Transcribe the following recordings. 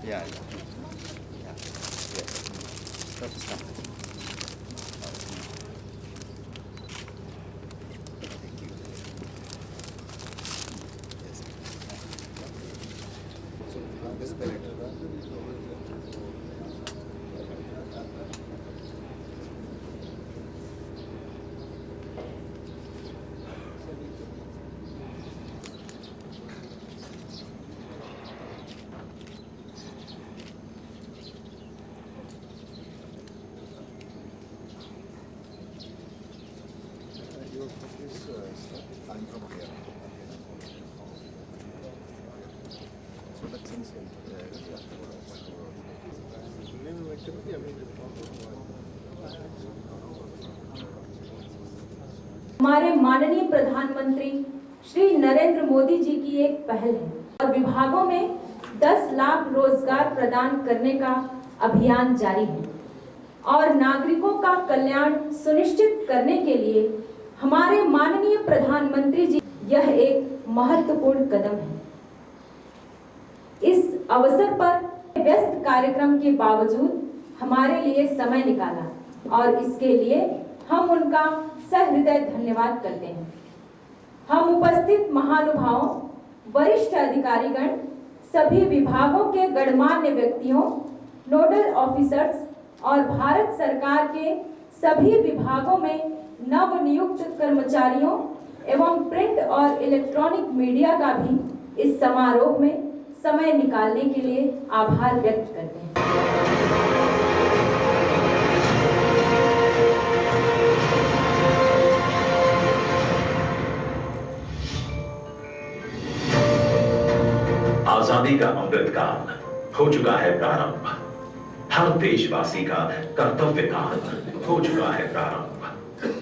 Yeah, yeah, yeah. Yes. Stop, stop. Thank you. Yes. So, this minute. Your focus starting from here. So that seems हमारे माननीय प्रधानमंत्री श्री नरेंद्र मोदी जी की एक पहल है और विभागों में 10 लाख रोजगार प्रदान करने का अभियान जारी है और नागरिकों का कल्याण सुनिश्चित करने के लिए हमारे माननीय प्रधानमंत्री जी यह एक महत्वपूर्ण कदम है। इस अवसर पर व्यस्त कार्यक्रम के बावजूद हमारे लिए समय निकाला और इसके लिए हम उनका सहृदय धन्यवाद करते हैं। हम उपस्थित महानुभावों, वरिष्ठ अधिकारीगण, सभी विभागों के गणमान्य व्यक्तियों, नोडल ऑफिसर्स और भारत सरकार के सभी विभागों में नवनियुक्त कर्मचारियों एवं प्रिंट और इलेक्ट्रॉनिक मीडिया का भी इस समारोह में समय निकालने के लिए आभार व्यक्त करते हैं। आजादी का अमृत काल हो चुका है प्रारंभ। हर देशवासी का कर्तव्य काल हो चुका है प्रारंभ।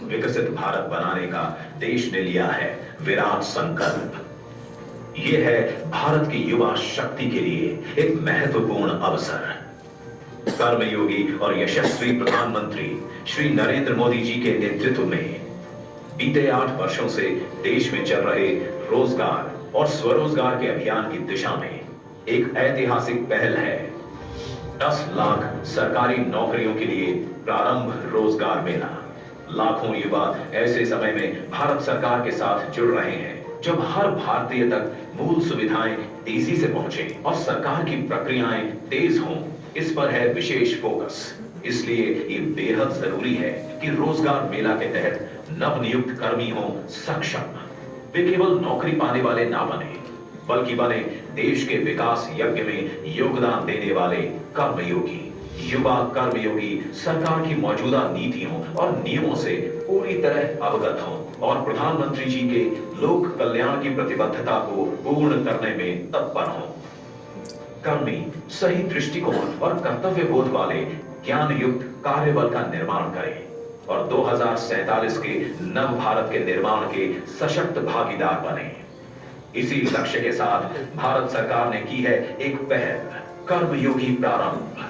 विकसित भारत बनाने का देश ने लिया है विराट संकल्प। ये है भारत की युवा शक्ति के लिए एक महत्वपूर्ण अवसर। कर्मयोगी और यशस्वी प्रधानमंत्री श्री नरेंद्र मोदी जी के नेतृत्व में बीते 8 वर्षों से देश में चल रहे रोजगार और स्वरोजगार के अभियान की दिशा में एक ऐतिहासिक पहल है। 10 लाख सरकारी नौकरियों के लिए प्रारंभ रोजगार मेला। लाखों युवा ऐसे समय में भारत सरकार के साथ जुड़ रहे हैं जब हर भारतीय तक मूल सुविधाएं तेजी से पहुंचे और सरकार की प्रक्रियाएं तेज हों, इस पर है विशेष फोकस। इसलिए ये बेहद जरूरी है कि रोजगार मेला के तहत नवनियुक्त कर्मी हों सक्षम। वे केवल नौकरी पाने वाले ना बने, बल्कि बने देश के विकास यज्ञ में योगदान देने वाले कर्मयोगी। युवा कर्मयोगी सरकार की मौजूदा नीतियों और नियमों से पूरी तरह अवगत हों और प्रधानमंत्री जी के लोक कल्याण की प्रतिबद्धता को पूर्ण करने में तत्पर हों। कर्मी सही दृष्टिकोण और कर्तव्य बोध वाले ज्ञान युक्त कार्यबल का निर्माण करें और 2047 के नव भारत के निर्माण के सशक्त भागीदार बने। इसी लक्ष्य के साथ भारत सरकार ने की है एक पहल, कर्मयोगी प्रारंभ।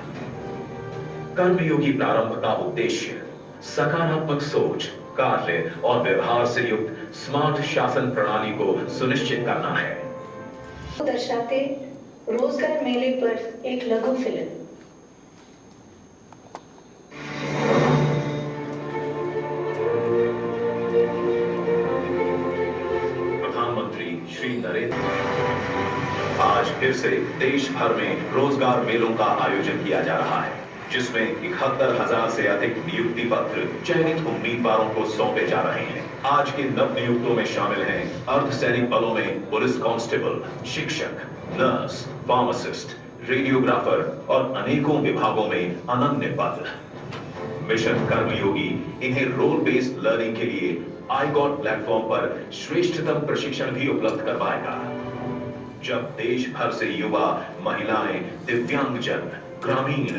कर्मयोगी प्रारंभ का उद्देश्य सकारात्मक सोच, कार्य और व्यवहार से युक्त स्मार्ट शासन प्रणाली को सुनिश्चित करना है। दर्शाते रोजगार मेले पर एक लघु फिल्म। प्रधानमंत्री श्री नरेंद्र आज फिर से देश भर में रोजगार मेलों का आयोजन किया जा रहा है, जिसमें 71,000 से अधिक नियुक्ति पत्र चयनित उम्मीदवारों को सौंपे जा रहे हैं। आज के नव नियुक्तों में शामिल हैं अर्धसैनिक बलों में पुलिस कांस्टेबल, शिक्षक, नर्स, फार्मासिस्ट, रेडियोग्राफर और अनेकों विभागों में अनन्य पद। मिशन कर्मयोगी इन्हें रोल बेस्ड लर्निंग के लिए iGOT प्लेटफॉर्म पर श्रेष्ठतम प्रशिक्षण भी उपलब्ध करवाएगा। जब देश भर से युवा, महिलाएं, दिव्यांगजन, ग्रामीण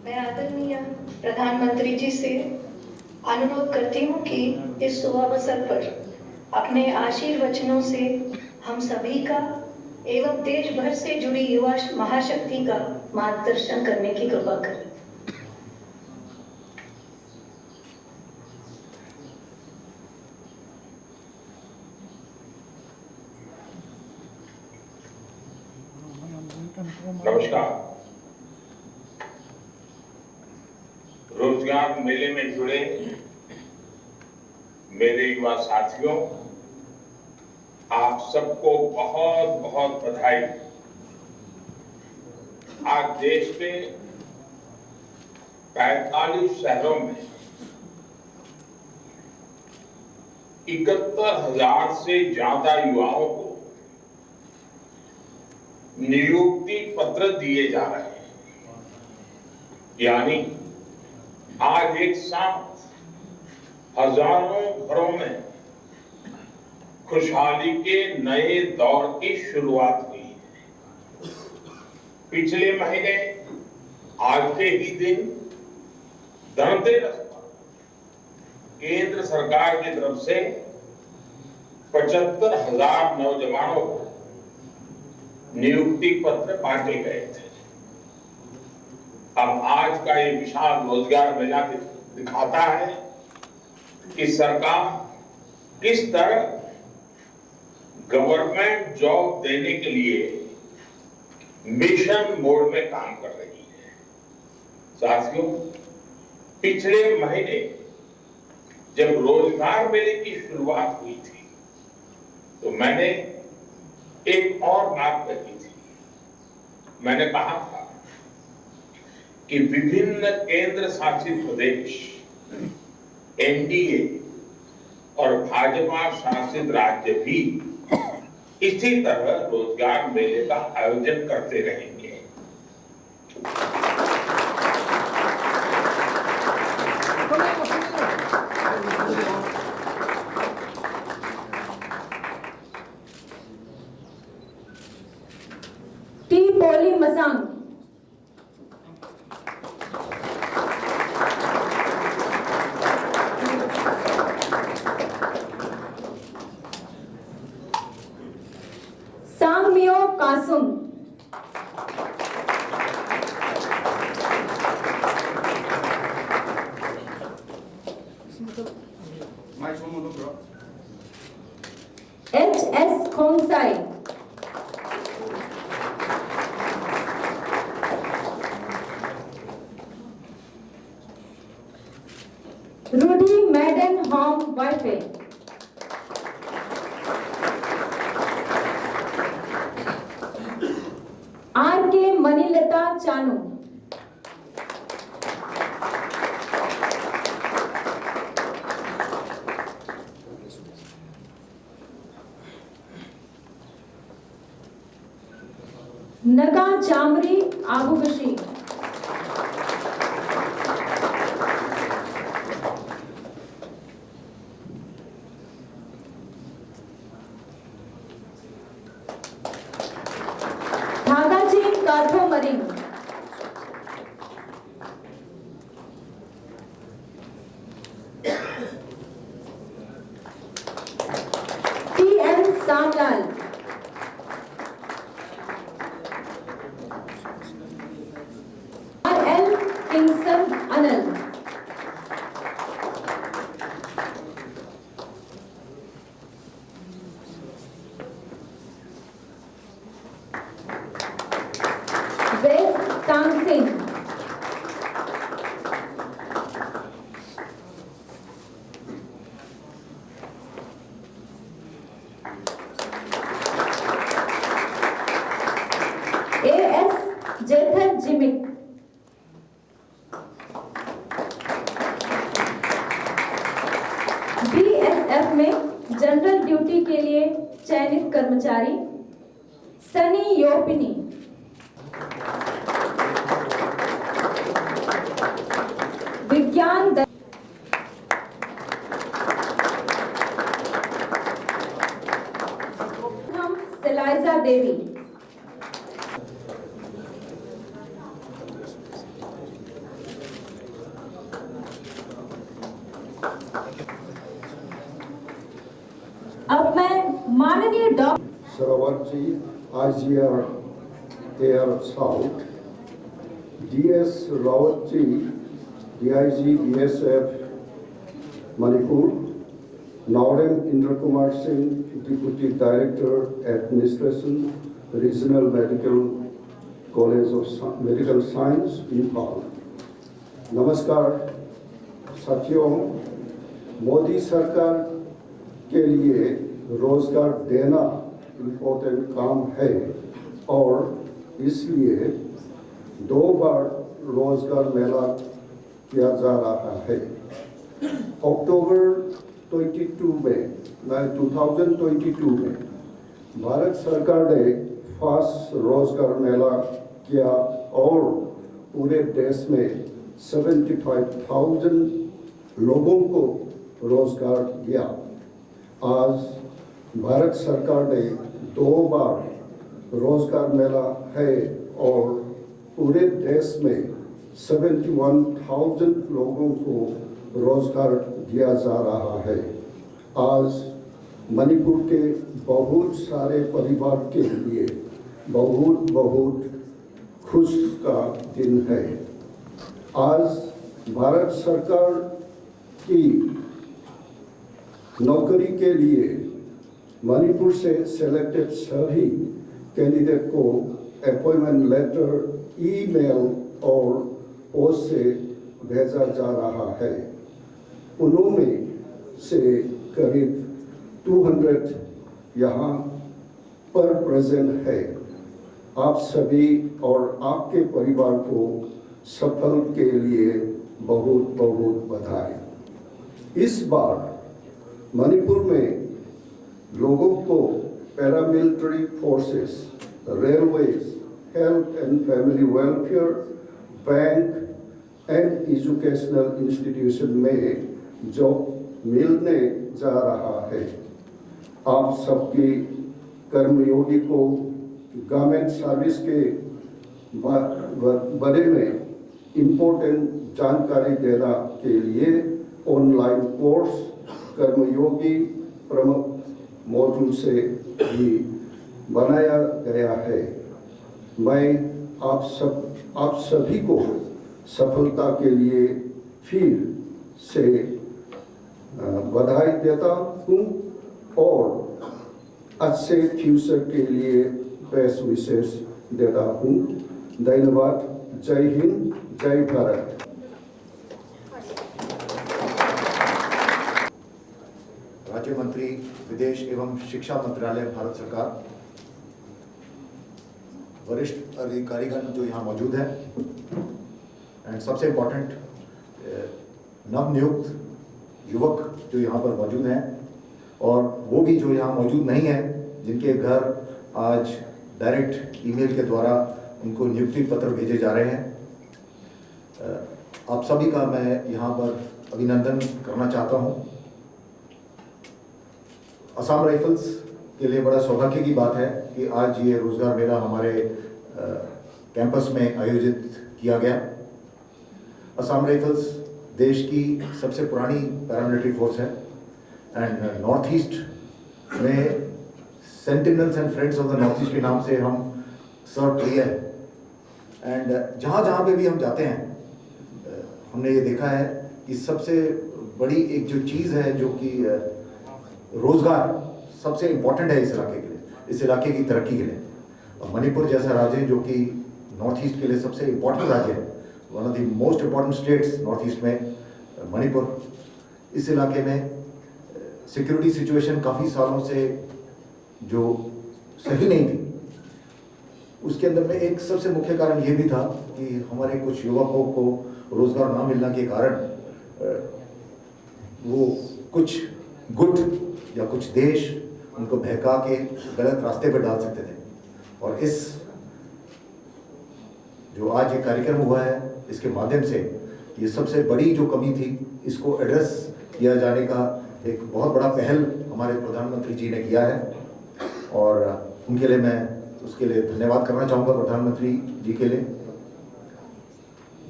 मैं आदरणीय प्रधानमंत्री जी से अनुरोध करती हूँ कि इस शुभ अवसर पर अपने आशीर्वचनों से हम सभी का एवं देश भर से जुड़ी युवा महाशक्ति का मार्गदर्शन करने की कृपा करें। नमस्कार। रोजगार मेले में जुड़े मेरे युवा साथियों, आप सबको बहुत बहुत बधाई। आज देश के 45 शहरों में 71,000 से ज्यादा युवाओं को नियुक्ति पत्र दिए जा रहे हैं। यानी आज एक साथ हजारों घरों में खुशहाली के नए दौर की शुरुआत हुई है। पिछले महीने आज के ही दिन धनतेरस पर केंद्र सरकार की तरफ से 75,000 नौजवानों को नियुक्ति पत्र बांटे गए थे। अब आज का ये विशाल रोजगार मेला दिखाता है कि सरकार किस तरह गवर्नमेंट जॉब देने के लिए मिशन मोड में काम कर रही है। साथियों, पिछले महीने जब रोजगार मेले की शुरुआत हुई थी तो मैंने एक और बात कही थी। मैंने कहा था कि विभिन्न केंद्र शासित प्रदेश, एनडीए और भाजपा शासित राज्य भी इसी तरह रोजगार मेले का आयोजन करते रहेंगे। टी पोली मसांग। सांगमियो कासुम। एच.एस. खोंगसाई। रूडी मैडन होम वाइफे। R K Manilata Chanu. नगा चामरी आबुगशी। धागाची काथो मरिंग। टी.एन. सामलाल। आर.एल. किंगसन अनल। वेस्ट तांगसिंग। ए.एस. जेथर जिमिक। बीएसएफ में जनरल ड्यूटी के लिए चयनित कर्मचारी सनी योपिनी। विज्ञान हम सिलाइजा देवी। माननीय doctor Sarawarji, IGR Air South, DS Rawatji, DIG BSF Manipur, Naurem Indra Kumar Singh, Deputy Director Administration, Regional Medical College of Medical Science, Imphal. नमस्कार साथियों, मोदी सरकार के लिए रोजगार देना इम्पोर्टेंट काम है और इसलिए 2 बार रोजगार मेला किया जा रहा है। अक्टूबर 2022 में भारत सरकार ने फर्स्ट रोजगार मेला किया और पूरे देश में 75,000 लोगों को रोजगार दिया। आज भारत सरकार ने 2 बार रोजगार मेला है और पूरे देश में 71,000 लोगों को रोजगार दिया जा रहा है। आज मणिपुर के बहुत सारे परिवार के लिए बहुत खुश का दिन है। आज भारत सरकार की नौकरी के लिए मणिपुर से सेलेक्टेड सभी कैंडिडेट को अपॉइंटमेंट लेटर, ईमेल और पोस्ट से भेजा जा रहा है। उनमें से करीब 200 यहाँ पर प्रेजेंट है। आप सभी और आपके परिवार को सफल के लिए बहुत बधाई। इस बार मणिपुर में लोगों को paramilitary forces, railways, health and family welfare, bank and educational institution में जॉब मिलने जा रहा है। आप सबकी कर्मयोगी को गवर्नमेंट सर्विस के बारे में इम्पोर्टेंट जानकारी देने के लिए ऑनलाइन कोर्स कर्मयोगी प्रमुख मॉड्यूल से भी बनाया गया है। मैं आप सभी को सफलता के लिए फिर से बधाई देता हूँ और अच्छे फ्यूचर के लिए बेस्ट विशेष देता हूँ। धन्यवाद। जय हिंद, जय भारत। राज्य मंत्री विदेश एवं शिक्षा मंत्रालय, भारत सरकार, वरिष्ठ अधिकारीगण जो यहाँ मौजूद हैं एंड सबसे इम्पोर्टेंट नवनियुक्त युवक जो यहाँ पर मौजूद हैं और वो भी जो यहाँ मौजूद नहीं हैं, जिनके घर आज डायरेक्ट ईमेल के द्वारा उनको नियुक्ति पत्र भेजे जा रहे हैं। आप सभी का मैं यहाँ पर अभिनंदन करना चाहता हूँ। असम राइफल्स के लिए बड़ा सौभाग्य की बात है कि आज ये रोजगार मेला हमारे कैंपस में आयोजित किया गया। असम राइफल्स देश की सबसे पुरानी पैरामिलिट्री फोर्स है एंड नॉर्थ ईस्ट में sentinels and friends of the north east के नाम से हम सर्व किए हैं एंड जहाँ पे भी हम जाते हैं हमने ये देखा है कि सबसे बड़ी एक जो चीज़ है जो कि रोजगार सबसे इम्पोर्टेंट है इस इलाके के लिए, इस इलाके की तरक्की के लिए। और मणिपुर जैसा राज्य जो कि नॉर्थ ईस्ट के लिए सबसे इम्पोर्टेंट राज्य है, one of the most important states north east में मणिपुर, इस इलाके में सिक्योरिटी सिचुएशन काफ़ी सालों से जो सही नहीं थी, उसके अंदर में एक सबसे मुख्य कारण ये भी था कि हमारे कुछ युवकों को रोजगार ना मिलने के कारण वो कुछ गुट या कुछ देश उनको बहका के गलत रास्ते पर डाल सकते थे। और इस जो आज ये कार्यक्रम हुआ है, इसके माध्यम से ये सबसे बड़ी जो कमी थी इसको एड्रेस किया जाने का एक बहुत बड़ा पहल हमारे प्रधानमंत्री जी ने किया है और उनके लिए मैं उसके लिए धन्यवाद करना चाहूँगा प्रधानमंत्री जी के लिए।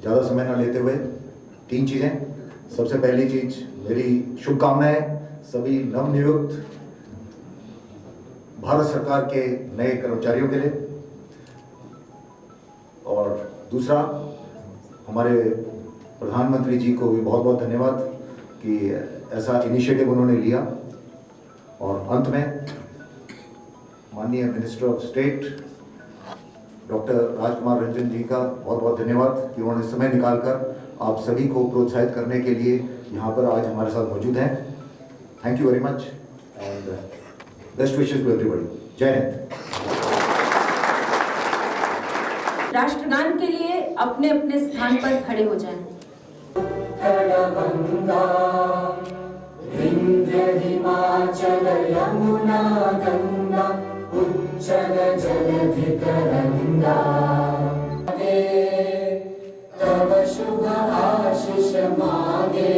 ज़्यादा समय ना लेते हुए 3 चीज़ें। सबसे पहली चीज़, मेरी शुभकामनाएं सभी नवनियुक्त भारत सरकार के नए कर्मचारियों के लिए, और दूसरा हमारे प्रधानमंत्री जी को भी बहुत बहुत धन्यवाद कि ऐसा इनिशिएटिव उन्होंने लिया। और अंत में माननीय मिनिस्टर ऑफ स्टेट डॉक्टर राजकुमार रंजन जी का बहुत बहुत धन्यवाद कि उन्होंने समय निकालकर आप सभी को प्रोत्साहित करने के लिए यहाँ पर आज हमारे साथ मौजूद हैं। Thank you very much and best wishes to everybody. Jai Hind. राष्ट्रगान के लिए अपने अपने स्थान पर खड़े हो जाएं। विंध्य हिमाचल यमुना गंगा उच्चल जलधि तरंगा तव शुभ आशीष मांगे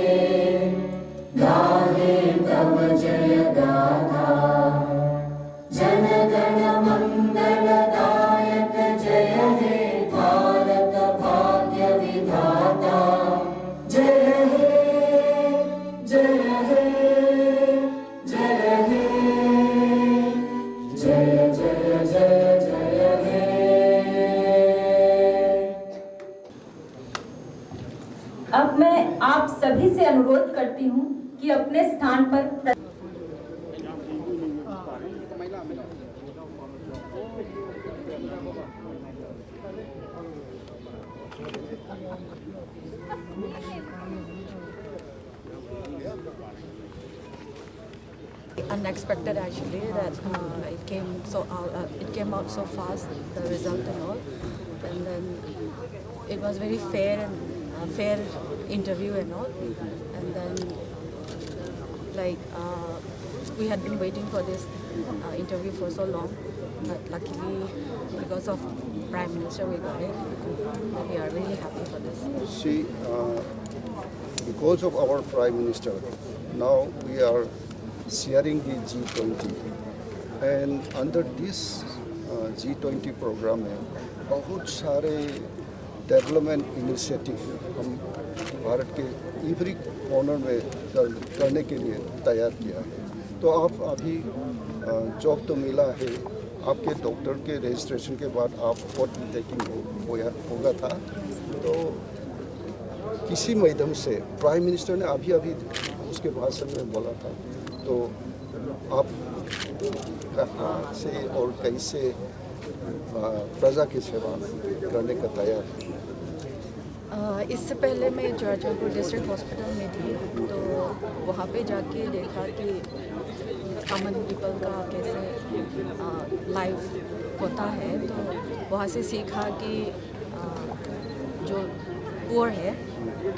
गाहे तव जय गाथा जन गण मंगल दायक जय हे भारत भाग्य विधाता जय हे जय हे जय हे जय जय जय जय हे। अब मैं आप सभी से अनुरोध करती हूँ कि अपने स्थान पर unexpected actually that it came out so fast, the result and all, and then it was very fair and fair interview and all, and then we had been waiting for this interview for so long, but luckily because of Prime Minister we got it, and we are really happy for this. See, because of our Prime Minister, now we are sharing the G20, and under this G20 program में बहुत सारे development initiative हम भारत के every corner में करने के लिए तैयार किया है। तो आप अभी जॉब तो मिला है, आपके डॉक्टर के रजिस्ट्रेशन के बाद आप वोट टेकिंग होगा था, तो किसी माध्यम से प्राइम मिनिस्टर ने अभी उसके भाषण में बोला था, तो आप कहाँ से और कैसे प्रजा की सेवा करने का तैयार है? इससे पहले मैं जॉर्जियापुर डिस्ट्रिक्ट हॉस्पिटल में थी, तो वहाँ पे जाके देखा कि कॉमन पीपल का कैसे लाइफ होता है, तो वहाँ से सीखा कि जो पुअर है,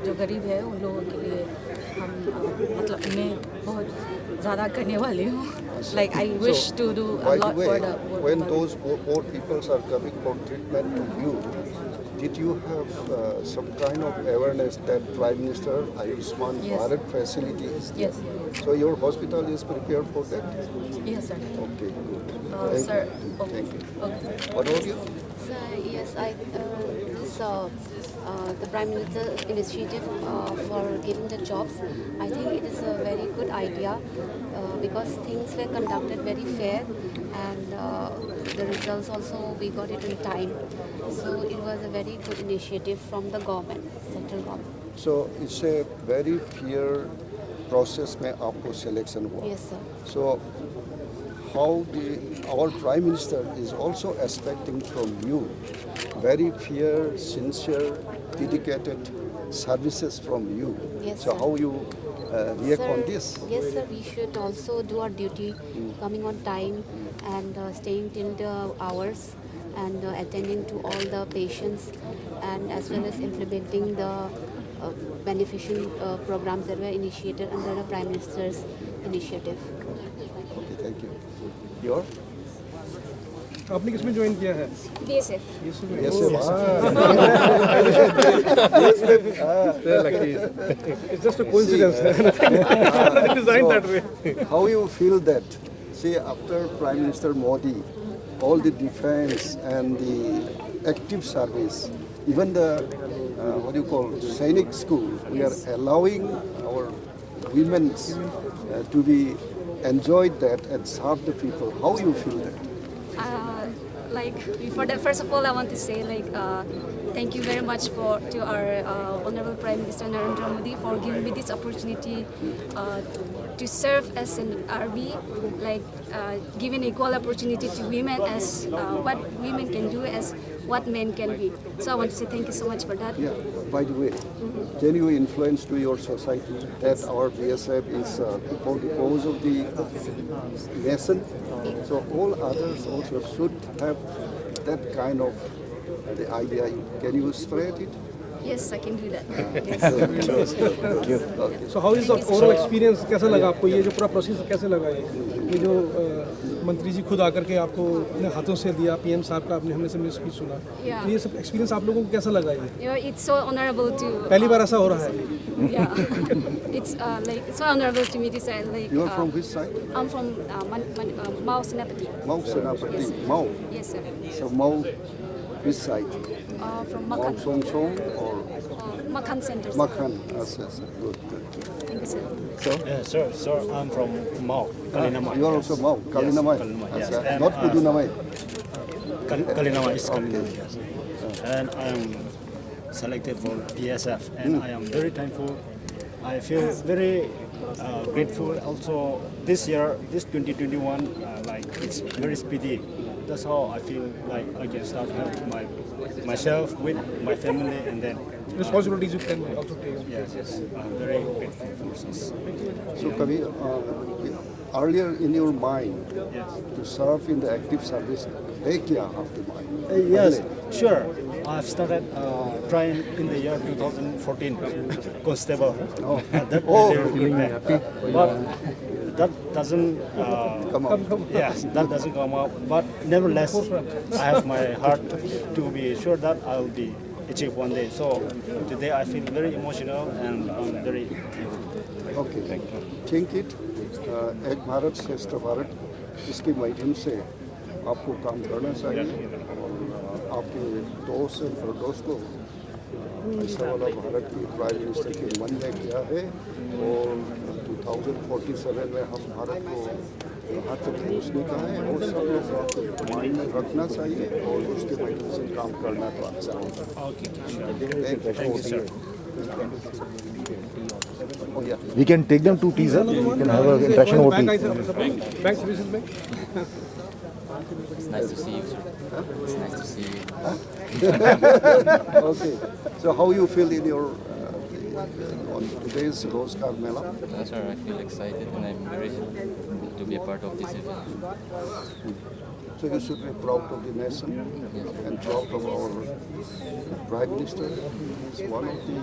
जो गरीब है, उन लोगों के लिए हम मतलब मैं बहुत ज़्यादा करने वाली हूँ. Like I wish to do a lot for the poor. When those poor people are coming for treatment to you, did you have some kind of awareness that Prime Minister Ayushman Yes. Bharat facility is there? Yes. So your hospital is prepared for that? Yes, sir. Okay, good. Sir, Thank you. Okay. What about you? Sir, yes, the Prime Minister's initiative for giving the jobs, I think it is a very good idea because things were conducted very fair, and the results also we got it in time. So it was a very good initiative from the government, central government. So it's a very fair process में आपको selection हुआ. Yes, sir. So how our Prime Minister is also expecting from you very fair, sincere, dedicated services from you. Yes, so sir. how you react Sir, on this? Yes, sir. We should also do our duty, coming on time and staying till the hours and attending to all the patients, and as well as implementing the beneficial programs that were initiated under the Prime Minister's initiative. Okay, thank you. Your? आपने किसमें join किया है? BSF. Yes, It's just a coincidence. Nothing designed that way. How you feel that? See, after Prime Minister Modi, all the defense and the active service, even the what do you call Sainik school, we are allowing our women to be enjoyed that and served the people. How you feel that? Like before that, first of all, I want to say thank you very much to our Honorable Prime Minister Narendra Modi for giving me this opportunity to serve as an army, giving equal opportunity to women as what women can do as what men can be. So I want to say thank you so much for that. Yeah. By the way, can you influence to your society that our BSF is because of the nation? So all others also should have that kind of the idea. Can you spread it? Yes, I can do that. Okay. So how is the overall experience? कैसा लगा आपको ये जो पूरा process कैसे लगा ये जो मंत्री जी खुद आकर के आपको अपने हाथों से दिया, पीएम साहब का आपने हमने से स्पीच सुना, Yeah. तो ये सब एक्सपीरियंस आप लोगों को कैसा लगा ये? You know, it's so honorable to. पहली बार ऐसा हो रहा है? Yeah, it's it's so honorable to me to say You are from which side? I'm from Mao Senapati. Mau Senapati. Yes. Mau. Yes, sir. So Mau, which side? From Mau Makan. Song Song or Makan Center. sir. Makhan? Yes, yes, good, good. Thank you, sir. So? Sir, I'm from Mau, Kalinamai. You are also Mau, Kalinamai. Kalinamai, Yes, yes. And, not Pudunamai. Kalinamai is Kalinamai, yes. And I am selected for BSF, and I am very thankful. I feel very grateful. Also, this year, this 2021, it's very speedy. That's how I feel like I can start helping myself with my family, and then Responsibilities you can also take. yes, I'm very grateful for this. So, Kabir, earlier in your mind Yes. to serve in the active service, hai kya aapke mind? Yes, sure. I've started trying in the year 2014, constable. Oh. That Oh. really good man. But that doesn't Come on. Yes, that doesn't come out. But nevertheless, I have my heart to be sure that I'll be achieved one day. So today I feel very emotional and I'm very thankful. Okay, think it. एक भारत श्रेष्ठ भारत इसके माध्यम से आपको काम करना चाहिए और आपके दोस्त और दोस्त को ऐसा वाला भारत की प्राइम मिनिस्टर के मन में किया है और 2047 में हम भारत को यहाँ तक पहुँचने का है और सब लोग आपको माइंड में रखना चाहिए और उसके माध्यम से काम करना तो अच्छा होगा। Thank you, sir. Oh, yeah. We can take them to teaser. We can have an interaction over Bank, tea. bank services bank. It's nice to see you, sir. It's nice to see you. Okay. So how you feel in your on today's Rozgar Mela? Sir, I feel excited and I'm very happy to be a part of this event. So you should be proud of the nation and proud of our Prime Minister. He's one of the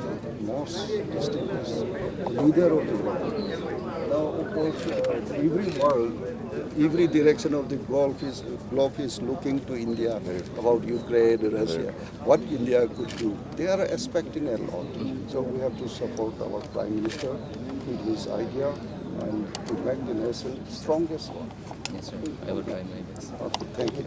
most distinguished leader of the world. Now, of course, every direction of the globe is looking to India about Ukraine, Russia, what India could do. They are expecting a lot. So we have to support our Prime Minister with his idea and to make the nation strongest one. Yes, sir. I will try my best. Okay, thank you.